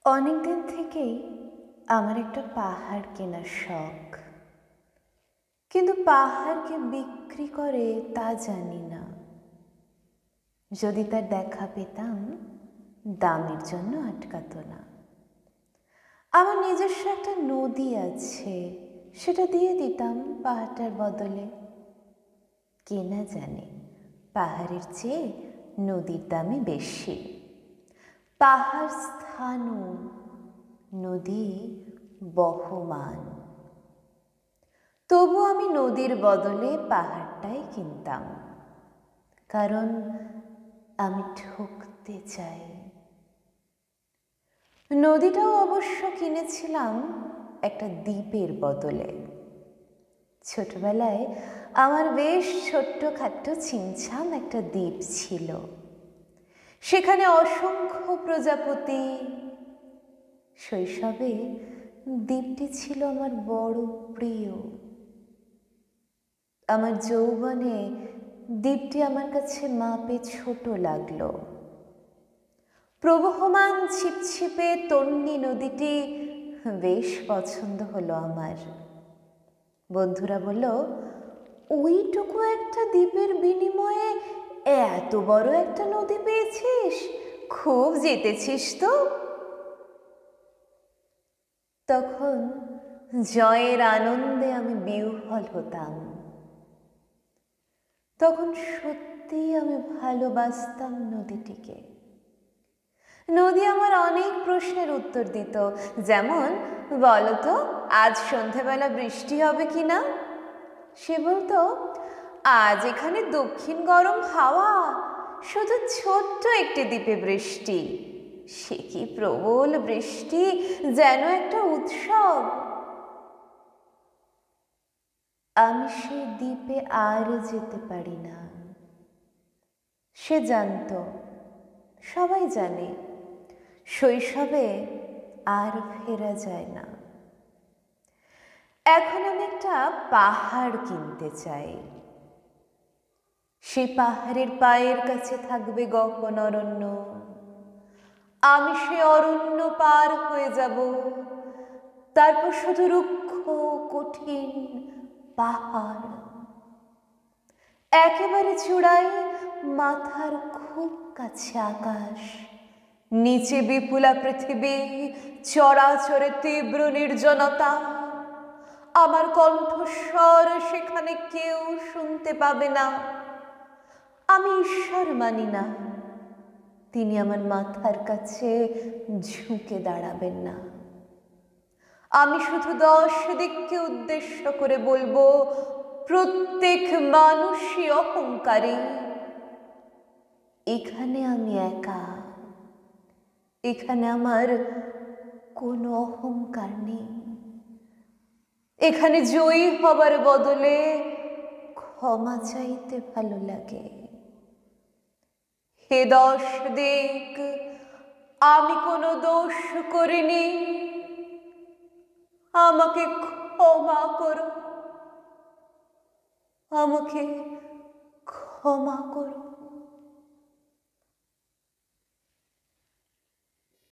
অনেকদিন থেকেই আমার একটা পাহাড় কেনার শখ, কিন্তু পাহাড়কে বিক্রি করে তা জানি না। যদি তার দেখা পেতাম, দামের জন্য আটকাতো না। আমার নিজস্ব একটা নদী আছে, সেটা দিয়ে দিতাম পাহাড়টার বদলে। কে না জানে পাহাড়ের চেয়ে নদীর দামই বেশি। পাহাড় স্থানু, নদী বহমান। তবু আমি নদীর বদলে পাহাড়টাই কিনতাম, কারণ আমি ঠকতে চাই। নদীটাও অবশ্য কিনেছিলাম একটা দ্বীপের বদলে। ছোটবেলায় আমার বেশ ছোট্টখাট্টো ছিমছাম একটা দ্বীপ ছিল, সেখানে অসংখ্য প্রজাপতি। শৈশবে দ্বীপটি ছিল আমার বড় প্রিয়। আমার যৌবনে দ্বীপটি আমার কাছে মাপে ছোট লাগলো। প্রবহমান ছিপছিপে তন্বী নদীটি বেশ পছন্দ হলো আমার। বন্ধুরা বলল, ওইটুকু একটা দ্বীপের বিনিময়ে এত বড় একটা নদী পেয়েছিস, খুব জিতেছিস তো। তখন জয়ের আনন্দে আমি বিহ্বল হতাম। তখন সত্যিই আমি ভালোবাসতাম নদীটিকে। নদী আমার অনেক প্রশ্নের উত্তর দিত, যেমন, বলতো আজ সন্ধেবেলা বৃষ্টি হবে কি না। সে বলতো, আজ এখানে দক্ষিণ গরম হাওয়া, শুধু ছোট্ট একটি দ্বীপে বৃষ্টি। সে কি প্রবল বৃষ্টি, যেন একটা উৎসব। আমি সেই দ্বীপে আর যেতে পারি না। সে জানত, সবাই জানে, শৈশবে আর ফেরা যায় না। এখন আমি একটা পাহাড় কিনতে চাই। সেই পাহাড়ের পায়ের কাছে থাকবে গহন অরণ্য। আমি সে অরণ্য পার হয়ে যাব, তারপর শুধু রুক্ষ কঠিন পাহাড়। একেবারে চূড়ায় মাথার খুব কাছে আকাশ, নিচে বিপুলা পৃথিবী, চরাচরে তীব্র নির্জনতা। আমার কণ্ঠস্বর সেখানে কেউ শুনতে পাবে না। আমি ঈশ্বর মানি না, তিনি আমার মাথার কাছে ঝুঁকে দাঁড়াবেন না। আমি শুধু 10 দিককে উদ্দেশ্য করে বলবো, প্রত্যেক মানুষই অহংকারী। এখানে আমি একা, এখানে আমার কোনো অহংকার নেই। এখানে জয়ী হবার বদলে ক্ষমা চাইতে ভালো লাগে। হে 10 দিক, আমি কোনো দোষ করিনি, আমাকে ক্ষমা করো, আমাকে ক্ষমা করো।